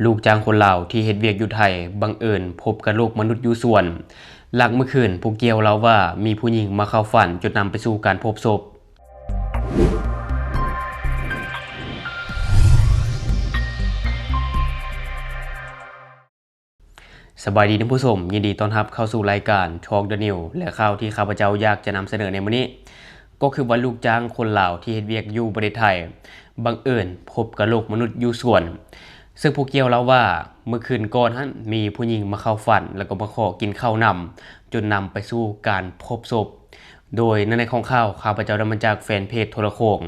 ลูกจ้างคนลาวที่เฮ็ดเวียกอยู่ไทยบังเอิญพบกะโหลกมนุษย์อยู่ส่วนหลังเมื่อคืนผู้เกี่ยวเล่าว่ามีผู้หญิงมาเข้าฝันจนนำไปสู่การพบศพสบายดีท่านผู้ชมยินดีต้อนรับเข้าสู่รายการ Talk the New และข่าวที่ข้าพเจ้าอยากจะนำเสนอในมื้อนี้ก็คือว่าลูกจ้างคนลาวที่เฮ็ดเวียกอยู่ประเทศไทยบังเอิญพบกะโหลกมนุษย์อยู่ส่วนซึ่งผู้เกี่ยวเล่าว่าเมื่อคืนก่อนนั้นมีผู้หญิงมาเข้าฝันแล้วก็มาขอกินข้าวนำจนนำไปสู่การพบศพโดยในของข่าวข้าพเจ้าได้มาจากแฟนเพจโทรโข่ง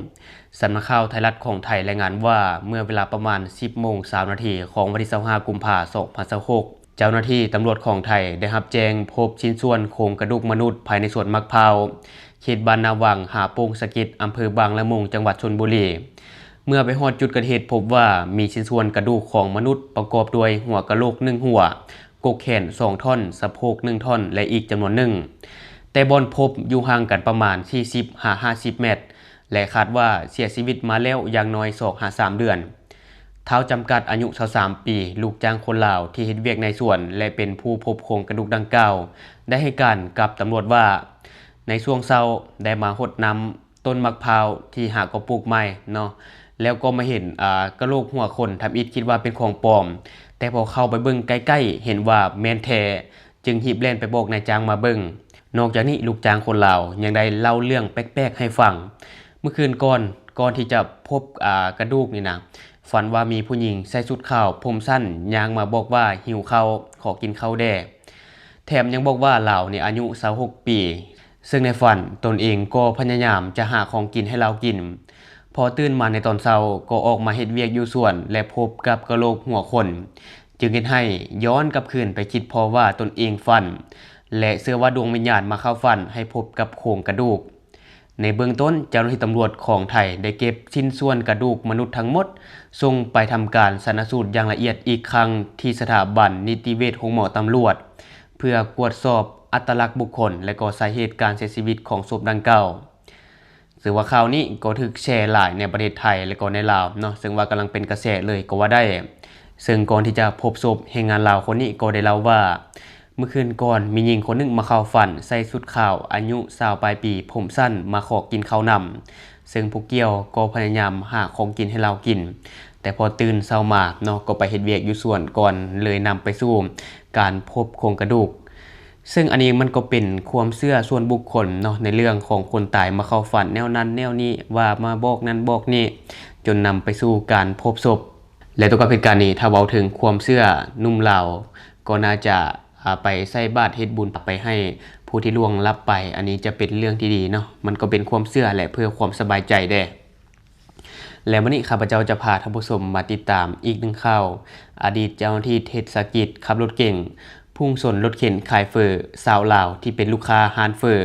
สำนักข่าวไทยรัฐของไทยรายงานว่าเมื่อเวลาประมาณ 10:03 น.ของวันที่25กุมภาพันธ์2026เจ้าหน้าที่ตำรวจของไทยได้รับแจ้งพบชิ้นส่วนโครงกระดูกมนุษย์ภายในสวนมะพร้าวเขตบ้านนาวังหาโป่งสะกิดอำเภอบางละมุงจังหวัดชลบุรีเมื่อไปฮอดจุดเกิดเหตุพบว่ามีชิ้นส่วนกระดูกของมนุษย์ประกอบด้วยหัวกะโหลก1หัวกกแขน2ท่อนสะโพก1ท่อนและอีกจำนวนหนึ่งแต่บอนพบอยู่ห่างกันประมาณ 40-50 เมตรและคาดว่าเสียชีวิตมาแล้วอย่างน้อย 2-3 เดือนเท้าจำกัดอายุ23ปีลูกจ้างคนลาวที่เฮ็ดเวียกในสวนและเป็นผู้พบโครงกระดูกดังกล่าวได้ให้การกับตำรวจว่าในช่วงเช้าได้มารดน้ำต้นมะพร้าวที่หากปลูกใหม่เนาะแล้วก็มาเห็นกระโหลกหัวคนทำอิฐคิดว่าเป็นของปลอมแต่พอเข้าไปเบิ่งใกล้ๆเห็นว่าแม่นแท้จึงรีบแล่นไปบอกนายจ้างมาเบิ่งนอกจากนี้ลูกจ้างคนลาวยังได้เล่าเรื่องแปลกๆให้ฟังเมื่อคืนก่อนที่จะพบกระดูกนี่นะฝันว่ามีผู้หญิงใส่ชุดขาวผมสั้นย่างมาบอกว่าหิวข้าวขอกินข้าวแด่แถมยังบอกว่าเราเนี่ยอายุ26ปีซึ่งในฝันตนเองก็พยายามจะหาของกินให้เรากินพอตื่นมาในตอนเช้าก็ออกมาเฮ็ดเวียกอยู่สวนและพบกับกะโหลกหัวคนจึงเฮ็ดให้ย้อนกลับคืนไปคิดพอว่าตนเองฝันและเชื่อว่าดวงวิญญาณมาเข้าฝันให้พบกับโครงกระดูกในเบื้องต้นเจ้าหน้าที่ตำรวจของไทยได้เก็บชิ้นส่วนกระดูกมนุษย์ทั้งหมดส่งไปทำการชันสูตรอย่างละเอียดอีกครั้งที่สถาบันนิติเวชโรงหมอตำรวจเพื่อตรวจสอบอัตลักษณ์บุคคลและก็สาเหตุการเสียชีวิตของศพดังกล่าวซึ่งว่าข่าวนี้ก็ถูกแชร์หลายในประเทศไทยและก็ในลาวเนาะซึ่งว่ากำลังเป็นกระแสเลยก็ว่าได้ซึ่งก่อนที่จะพบศพแรงงานลาวคนนี้ก็ได้เล่าว่าเมื่อคืนก่อนมีหญิงคนหนึ่งมาเข้าฝันใส่ชุดขาวอายุ20ปลายปีผมสั้นมาขอกินข้าวนำซึ่งผู้เกี่ยวก็พยายามหาของกินให้เรากินแต่พอตื่นเช้ามาเนาะก็ไปเฮ็ดเวียกอยู่สวนก่อนเลยนำไปสู่การพบโครงกระดูกซึ่งอันนี้มันก็เป็นความเชื่อส่วนบุคคลเนาะในเรื่องของคนตายมาเข้าฝันแนวนั้นแนวนี้ว่ามาบอกนั้นบอกนี้จนนำไปสู่การพบศพและตัวกับเหตุการณ์นี้ถ้าเว้าถึงความเชื่อนุ่มลาวก็น่าจะไปใส่บาตรเฮ็ดบุญไปให้ผู้ที่ล่วงลับไปอันนี้จะเป็นเรื่องที่ดีเนาะมันก็เป็นความเชื่อและเพื่อความสบายใจแด้และวันนี้ข้าพเจ้าจะพาท่านผู้ชมมาติดตามอีกหนึ่งข่าวอดีตเจ้าหน้าที่เทศกิจขับรถเก่งพุ่งชนรถเข็นขายเฟอสาวลาวที่เป็นลูกค้าร้านเฟอ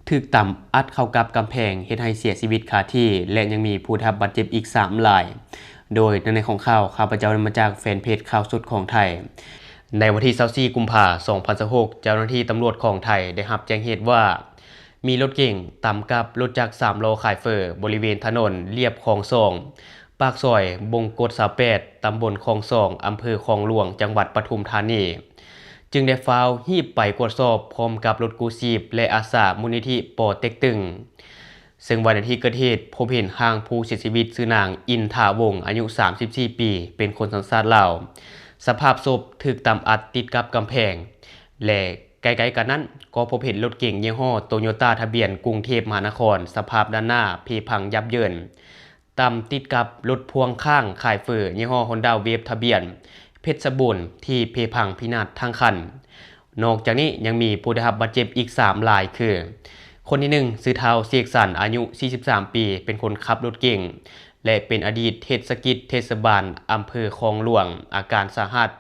ถูกต่ำอัดเข้ากับกำแพงเฮ็ดให้เสียชีวิตคาที่และยังมีผู้ได้รับบาดเจ็บอีก3รายโดยในของข่าวข้าพเจ้ามาจากแฟนเพจข่าวสดของไทยในวันที่24กุมภาพันธ์2026เจ้าหน้าที่ตำรวจของไทยได้รับแจ้งเหตุว่ามีรถเก๋งต่ำกับรถจักร3ล้อขายเฟอบริเวณถนนเลียบคลอง2ปากซอยบงกฎ28ตำบลคลอง2อำเภอคลองหลวงจังหวัดปทุมธานีจึงได้ฟาวฮีบไปตรวจสอบพร้อมกับรถกู้ชีพและอาสามูลนิธิปอเต็กตึงซึ่งวันที่เกิดเหตุพบเห็นห่างผู้เสียชีวิตชื่อนางอินทาวงศ์อายุ34ปีเป็นคนสัญชาติลาวสภาพศพถูกตำอัดติดกับกำแพงและใกล้ๆกันนั้นก็พบเห็นรถเก๋งยี่ห้อโตโยต้าทะเบียนกรุงเทพมหานครสภาพด้านหน้าเพพังยับเยินตำติดกับรถพ่วงข้างขายเฟอยี่ห้อ Honda Wave ทะเบียนเพชรบูรณ์ที่เพพังพินาศทั้งคันนอกจากนี้ยังมีผู้ได้รับบาดเจ็บอีก3รายคือคนที่1ชื่อเท้าเสกสรรอายุ43ปีเป็นคนขับรถเก๋งและเป็นอดีตเทศกิจเทศบาลอำเภอคลองหลวงอาการสาหัส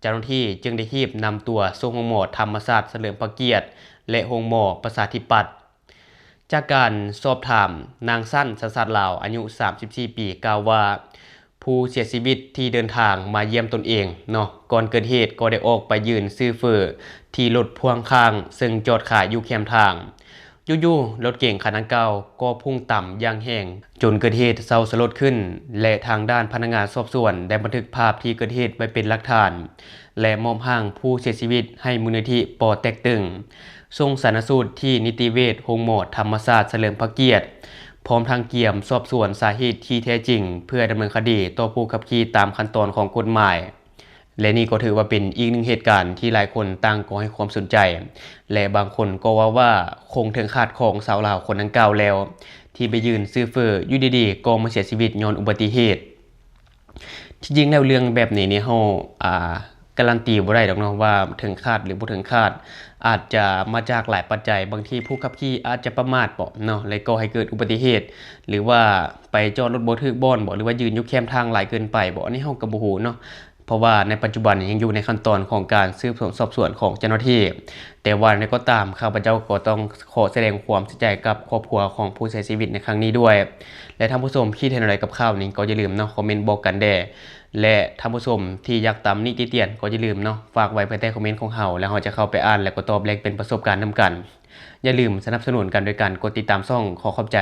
เจ้าหน้าที่จึงได้รีบนำตัวส่งโรงหมอธรรมศาสตร์เฉลิมพระเกียรติและโรงหมอประชาธิปัตย์จากการสอบถามนางสั้นสัญชาติลาวอายุ34ปีกล่าวว่าผู้เสียชีวิตที่เดินทางมาเยี่ยมตนเองเนาะก่อนเกิดเหตุก็ได้ออกไปยืนซื้อเฟอที่รถพ่วงข้างซึ่งจอดขายอยู่แคมทาง อยู่ๆรถเก๋งคันดังกล่าวก็พุ่งต่ำอย่างแรงจนเกิดเหตุเศร้าสลดขึ้นและทางด้านพนักงานสอบสวนได้บันทึกภาพที่เกิดเหตุไว้เป็นหลักฐานและมอบร่างผู้เสียชีวิตให้มูลนิธิปอเต็กตึงส่งชันสูตรที่นิติเวชโรงหมอธรรมศาสตร์เฉลิมพระเกียรติพร้อมทางเกี่ยมสอบสวนสาเหตุที่แท้จริงเพื่อดำเนินคดีต่อผู้ขับขี่ตามขั้นตอนของกฎหมายและนี่ก็ถือว่าเป็นอีกหนึ่งเหตุการณ์ที่หลายคนต่างก็ให้ความสนใจและบางคนก็ว่าคงถึงคาดของสาวลาวคนดังกล่าวแล้วที่ไปยืนซื้อเฟอร์อยู่ดีๆก็มาเสียชีวิตย้อนอุบัติเหตุที่จริงแล้วเรื่องแบบนี้เนี่ยเฮาการันตีบ่ได้ดอกเนาะว่าถึงคาดหรือบ่ถึงคาดอาจจะมาจากหลายปัจจัยบางทีผู้ขับขี่อาจจะประมาทบ่เนาะเลยก็ให้เกิดอุบัติเหตุหรือว่าไปจอดรถบ่ถูกบ่อนบ่หรือว่ายืนอยู่แคมทางหลายเกินไปบ่อันนี้เฮาก็บ่ฮู้เนาะเพราะว่าในปัจจุบันยังอยู่ในขั้นตอนของการสืบสวนสอบสวนของเจ้าหน้าที่แต่ว่าในก็ตามข้าพเจ้าก็ต้องขอแสดงความเสียใจกับครอบครัวของผู้เสียชีวิตในครั้งนี้ด้วยและท่านผู้ชมคิดเห็นอะไรกับข่าวนี้ก็อย่าลืมเนาะคอมเมนต์บอกกันแด่และท่านผู้ชมที่อยากตามนิติเตียนก็อย่าลืมเนาะฝากไว้ภายใต้คอมเมนต์ของเราแล้วเราจะเข้าไปอ่านและก็ตอบแลกเป็นประสบการณ์นำกันอย่าลืมสนับสนุนกันโดยการกดติดตามช่องขอขอบใจ